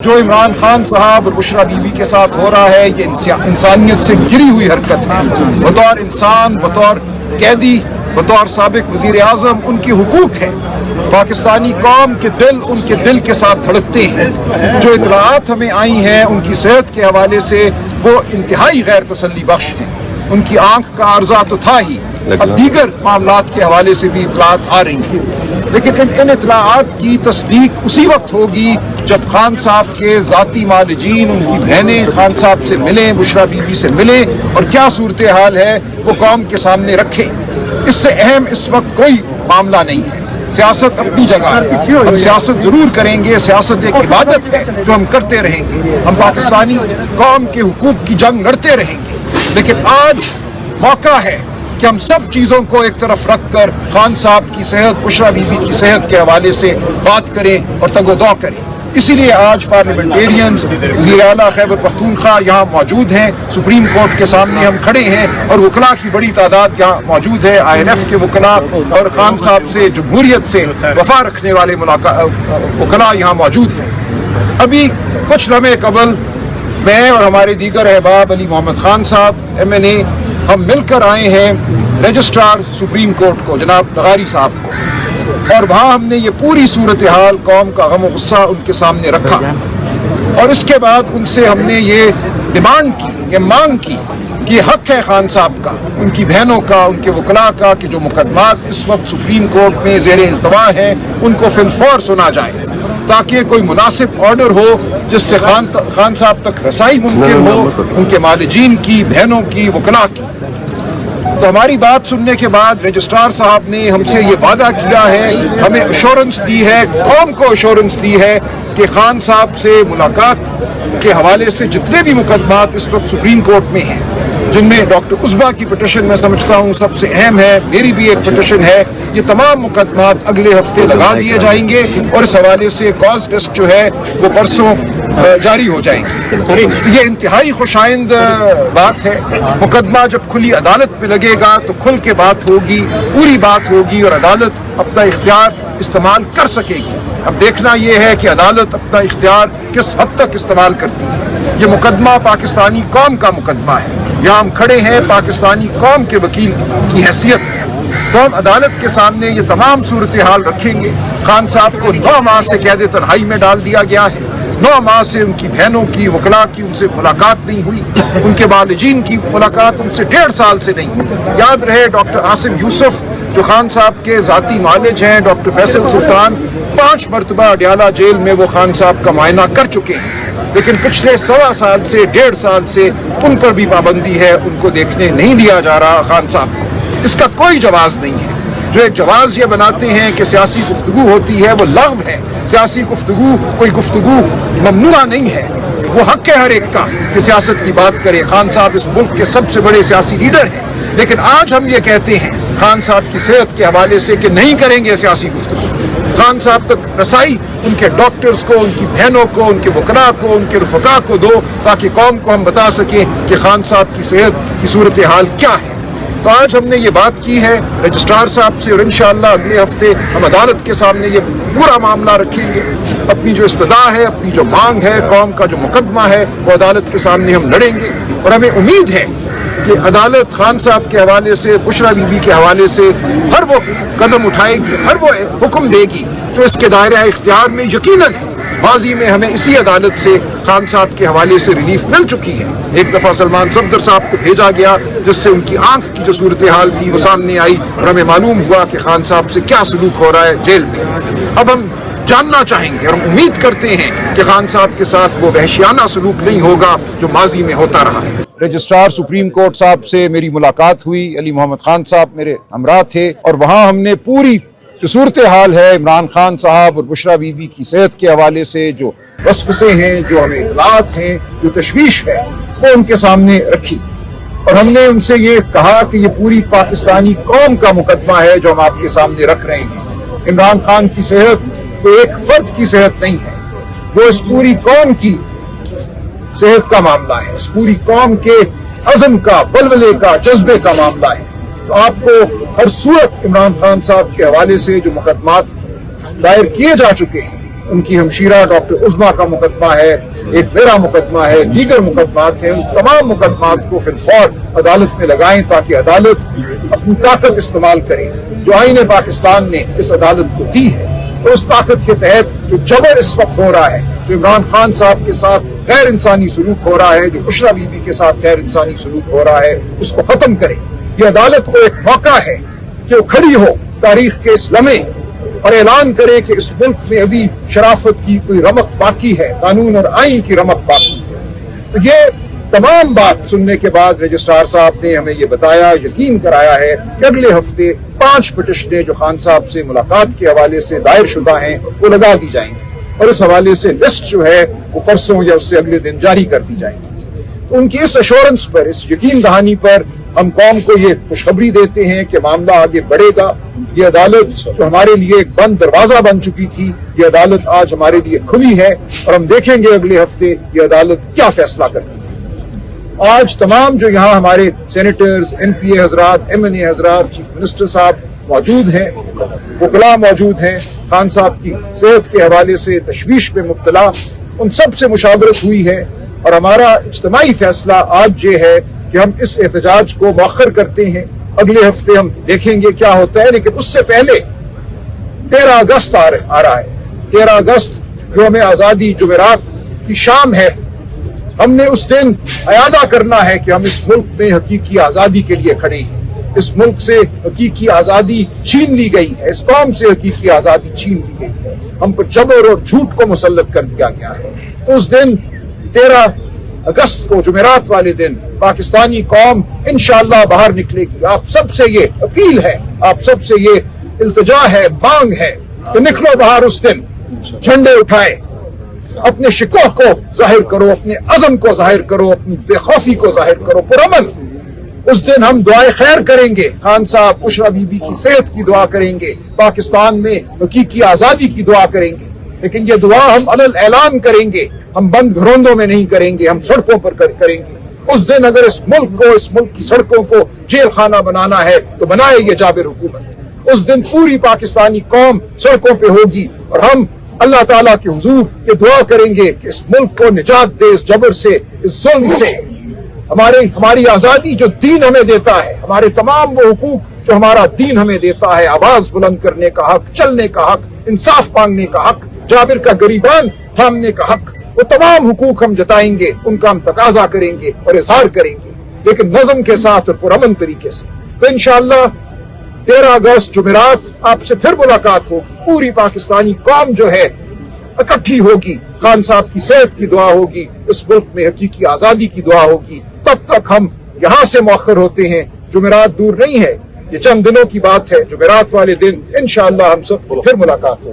جو عمران خان صاحب اور بشرا بیوی کے ساتھ ہو رہا ہے یہ انسانیت سے گری ہوئی حرکت ہے۔ بطور انسان، بطور قیدی، بطور سابق وزیر اعظم ان کی حقوق ہے۔ پاکستانی قوم کے دل ان کے دل کے ساتھ دھڑکتے ہیں۔ جو اطلاعات ہمیں آئی ہیں ان کی صحت کے حوالے سے وہ انتہائی غیر تسلی بخش ہیں۔ ان کی آنکھ کا عارضہ تو تھا ہی، اب دیگر معاملات کے حوالے سے بھی اطلاعات آ رہی ہیں، لیکن ان اطلاعات کی تصدیق اسی وقت ہوگی جب خان صاحب کے ذاتی معالجین، ان کی بہنیں خان صاحب سے ملیں، بشرا بیوی سے ملیں اور کیا صورتحال ہے وہ قوم کے سامنے رکھیں۔ اس سے اہم اس وقت کوئی معاملہ نہیں ہے۔ سیاست اپنی جگہ ہے، ہم سیاست ضرور کریں گے، سیاست ایک عبادت ہے جو ہم کرتے رہیں گے، ہم پاکستانی قوم کے حقوق کی جنگ لڑتے رہیں گے، لیکن آج موقع ہے کہ ہم سب چیزوں کو ایک طرف رکھ کر خان صاحب کی صحت، بشرا بیوی کی صحت کے حوالے سے بات کریں اور تگ و دو کریں۔ اسی لیے آج پارلیمنٹیرینز، وزیر اعلیٰ خیبر پختونخوا یہاں موجود ہیں، سپریم کورٹ کے سامنے ہم کھڑے ہیں اور وکلاء کی بڑی تعداد یہاں موجود ہے، INF کے وکلاء اور خان صاحب سے جمہوریت سے وفا رکھنے والے وکلاء یہاں موجود ہیں۔ ابھی کچھ لمحے قبل میں اور ہمارے دیگر احباب علی محمد خان صاحب MNA ہم مل کر آئے ہیں رجسٹرار سپریم کورٹ کو، جناب نغاری صاحب کو، اور وہاں ہم نے یہ پوری صورتحال، قوم کا غم و غصہ ان کے سامنے رکھا، اور اس کے بعد ان سے ہم نے یہ ڈیمانڈ کی، یہ مانگ کی کہ حق ہے خان صاحب کا، ان کی بہنوں کا، ان کے وکلاء کا کہ جو مقدمات اس وقت سپریم کورٹ میں زیر التوا ہیں ان کو فی الفور سنا جائے، تاکہ کوئی مناسب آرڈر ہو جس سے خان صاحب تک رسائی ممکن ہو، ان کے معالجین کی، بہنوں کی، وکلاء کی۔ تو ہماری بات سننے کے بعد رجسٹرار صاحب نے ہم سے یہ وعدہ کیا ہے، ہمیں ایشورنس دی ہے، قوم کو ایشورنس دی ہے کہ خان صاحب سے ملاقات کے حوالے سے جتنے بھی مقدمات اس وقت سپریم کورٹ میں ہیں، جن میں ڈاکٹر عزبہ کی پٹیشن میں سمجھتا ہوں سب سے اہم ہے، میری بھی ایک پٹیشن ہے، یہ تمام مقدمات اگلے ہفتے لگا دیے جائیں گے اور اس حوالے سے کاز ٹیسٹ جو ہے وہ پرسوں جاری ہو جائیں گے۔ یہ انتہائی خوش آئند بات ہے۔ مقدمہ جب کھلی عدالت میں لگے گا تو کھل کے بات ہوگی، پوری بات ہوگی اور عدالت اپنا اختیار استعمال کر سکے گی۔ اب دیکھنا یہ ہے کہ عدالت اپنا اختیار کس حد تک استعمال کرتی ہے۔ یہ مقدمہ پاکستانی قوم کا مقدمہ ہے، یہاں ہم کھڑے ہیں پاکستانی قوم کے وکیل کی حیثیت ہے، تو ہم عدالت کے سامنے یہ تمام صورتحال رکھیں گے۔ خان صاحب کو 9 ماہ سے قید تنہائی میں ڈال دیا گیا ہے، 9 ماہ سے ان کی بہنوں کی، وکلاء کی ان سے ملاقات نہیں ہوئی، ان کے معالجین کی ملاقات ان سے 1.5 سال سے نہیں ہوئی۔ یاد رہے ڈاکٹر عاصم یوسف جو خان صاحب کے ذاتی معالج ہیں، ڈاکٹر فیصل سلطان 5 مرتبہ اڈیالہ جیل میں وہ خان صاحب کا معائنہ کر چکے ہیں، لیکن پچھلے 1.25 سال سے 1.5 سال سے ان پر بھی پابندی ہے، ان کو دیکھنے نہیں دیا جا رہا خان صاحب کو۔ اس کا کوئی جواز نہیں ہے۔ جو ایک جواز یہ بناتے ہیں کہ سیاسی گفتگو ہوتی ہے وہ لغو ہے، سیاسی گفتگو کوئی گفتگو ممنوع نہیں ہے، وہ حق ہے ہر ایک کا کہ سیاست کی بات کرے۔ خان صاحب اس ملک کے سب سے بڑے سیاسی لیڈر ہیں، لیکن آج ہم یہ کہتے ہیں خان صاحب کی صحت کے حوالے سے کہ نہیں کریں گے سیاسی گفتگو۔ خان صاحب تک رسائی ان کے ڈاکٹرز کو، ان کی بہنوں کو، ان کے وکلاء کو، ان کے رفقا کو دو، تاکہ قوم کو ہم بتا سکیں کہ خان صاحب کی صحت کی صورتحال کیا ہے۔ تو آج ہم نے یہ بات کی ہے رجسٹرار صاحب سے، اور انشاءاللہ اگلے ہفتے ہم عدالت کے سامنے یہ پورا معاملہ رکھیں گے۔ اپنی جو استدعا ہے، اپنی جو مانگ ہے، قوم کا جو مقدمہ ہے وہ عدالت کے سامنے ہم لڑیں گے، اور ہمیں امید ہے کہ عدالت خان صاحب کے حوالے سے، بشرا بیوی کے حوالے سے ہر وہ قدم اٹھائے گی، ہر وہ حکم دے گی جو اس کے دائرہ اختیار میں یقیناً ماضی میں ہمیں اسی عدالت سے خان صاحب کے حوالے سے ریلیف مل چکی ہے۔ ایک دفعہ سلمان صفدر صاحب کو بھیجا گیا جس سے ان کی آنکھ کی جو صورتحال تھی وہ سامنے آئی، اور ہمیں معلوم ہوا کہ خان صاحب سے کیا سلوک ہو رہا ہے جیل میں۔ اب ہم جاننا چاہیں گے اور ہم امید کرتے ہیں کہ خان صاحب کے ساتھ وہ وحشیانہ سلوک نہیں ہوگا جو ماضی میں ہوتا رہا ہے۔ رجسٹرار سپریم کورٹ صاحب سے میری ملاقات ہوئی، علی محمد خان صاحب میرے ہمراہ تھے، اور وہاں ہم نے پوری جو صورتحال ہے عمران خان صاحب اور بشرا بیوی کی صحت کے حوالے سے جو وسوسے ہیں، جو ہمیں اطلاعات ہیں، جو تشویش ہے، وہ ان کے سامنے رکھی، اور ہم نے ان سے یہ کہا کہ یہ پوری پاکستانی قوم کا مقدمہ ہے جو ہم آپ کے سامنے رکھ رہے ہیں۔ عمران خان کی صحت تو ایک فرد کی صحت نہیں ہے، وہ اس پوری قوم کی صحت کا معاملہ ہے، اس پوری قوم کے عزم کا، ولولے کا، جذبے کا معاملہ ہے۔ تو آپ کو ہر صورت عمران خان صاحب کے حوالے سے جو مقدمات دائر کیے جا چکے ہیں ان کی ہمشیرہ ڈاکٹر عظما کا مقدمہ ہے، ایک میرا مقدمہ ہے، دیگر مقدمات ہیں، ان تمام مقدمات کو فی الفور عدالت میں لگائیں تاکہ عدالت اپنی طاقت استعمال کرے جو آئین پاکستان نے اس عدالت کو دی ہے، اور اس طاقت کے تحت جو جبر اس وقت ہو رہا ہے، جو عمران خان صاحب کے ساتھ غیر انسانی سلوک ہو رہا ہے، جو بشرا بی بی کے ساتھ غیر انسانی سلوک ہو رہا ہے، اس کو ختم کرے۔ یہ عدالت کو ایک موقع ہے کہ وہ کھڑی ہو تاریخ کے اس لمحے اور اعلان کرے کہ اس ملک میں ابھی شرافت کی کوئی رمق باقی ہے، قانون اور آئین کی رمق باقی ہے۔ تو یہ تمام بات سننے کے بعد رجسٹرار صاحب نے ہمیں یہ بتایا، یقین کرایا ہے کہ اگلے ہفتے 5 پٹیشنیں جو خان صاحب سے ملاقات کے حوالے سے دائر شدہ ہیں وہ لگا دی جائیں گی، اور اس حوالے سے لسٹ جو ہے وہ پرسوں یا اس سے اگلے دن جاری کر دی جائیں گی۔ تو ان کی اس ایشورنس پر، اس یقین دہانی پر ہم قوم کو یہ خوشخبری دیتے ہیں کہ معاملہ آگے بڑھے گا۔ یہ عدالت جو ہمارے لیے ایک بند دروازہ بن چکی تھی، یہ عدالت آج ہمارے لیے کھلی ہے، اور ہم دیکھیں گے اگلے ہفتے یہ عدالت کیا فیصلہ کرتی ہے۔ آج تمام جو یہاں ہمارے سینیٹرز، این پی اے حضرات، ایم این اے حضرات، چیف منسٹر صاحب موجود ہیں، وکلاء موجود ہیں، خان صاحب کی صحت کے حوالے سے تشویش میں مبتلا، ان سب سے مشاورت ہوئی ہے، اور ہمارا اجتماعی فیصلہ آج یہ ہے کہ ہم اس احتجاج کو مؤخر کرتے ہیں۔ اگلے ہفتے ہم دیکھیں گے کیا ہوتا ہے، لیکن اس سے پہلے 13 اگست آ رہا ہے۔ 13 اگست یوم آزادی جمعرات کی شام ہے۔ ہم نے اس دن اعادہ کرنا ہے کہ ہم اس ملک میں حقیقی آزادی کے لیے کھڑے ہیں۔ اس ملک سے حقیقی آزادی چھین لی گئی ہے، اس قوم سے حقیقی آزادی چھین لی گئی ہے، ہم پر جبر اور جھوٹ کو مسلط کر دیا گیا ہے۔ اس دن 13 اگست کو جمعرات والے دن پاکستانی قوم انشاءاللہ باہر نکلے گی۔ آپ سب سے یہ اپیل ہے، آپ سب سے یہ التجا ہے، مانگ ہے کہ نکلو باہر اس دن، جھنڈے اٹھائے، اپنے شکوہ کو ظاہر کرو، اپنے عزم کو ظاہر کرو، اپنی بے خوفی کو ظاہر کرو پرامن۔ اس دن ہم دعائے خیر کریں گے، خان صاحب، بشرا بی بی کی صحت کی دعا کریں گے، پاکستان میں حقیقی آزادی کی دعا کریں گے، لیکن یہ دعا ہم علل اعلان کریں گے، ہم بند گھروندوں میں نہیں کریں گے، ہم سڑکوں پر کریں گے۔ اس دن اگر اس ملک کو، اس ملک کی سڑکوں کو جیل خانہ بنانا ہے تو بنائے یہ جابر حکومت۔ اس دن پوری پاکستانی قوم سڑکوں پہ ہوگی، اور ہم اللہ تعالیٰ کے حضور یہ دعا کریں گے کہ اس ملک کو نجات دے اس جبر سے، اس ظلم سے۔ ہماری آزادی جو دین ہمیں دیتا ہے، ہمارے تمام وہ حقوق جو ہمارا دین ہمیں دیتا ہے، آواز بلند کرنے کا حق، چلنے کا حق، انصاف مانگنے کا حق، جابر کا گریبان تھامنے کا حق، وہ تمام حقوق ہم جتائیں گے، ان کا ہم تقاضا کریں گے اور اظہار کریں گے، لیکن نظم کے ساتھ اور پرامن طریقے سے۔ تو انشاءاللہ 13 اگست جمعرات آپ سے پھر ملاقات ہوگی، پوری پاکستانی قوم جو ہے اکٹھی ہوگی، خان صاحب کی صحت کی دعا ہوگی، اس ملک میں حقیقی آزادی کی دعا ہوگی۔ تب تک ہم یہاں سے مؤخر ہوتے ہیں، جمعرات دور نہیں ہے، یہ چند دنوں کی بات ہے، جمعرات والے دن انشاءاللہ ہم سب پھر ملاقات ہوگی۔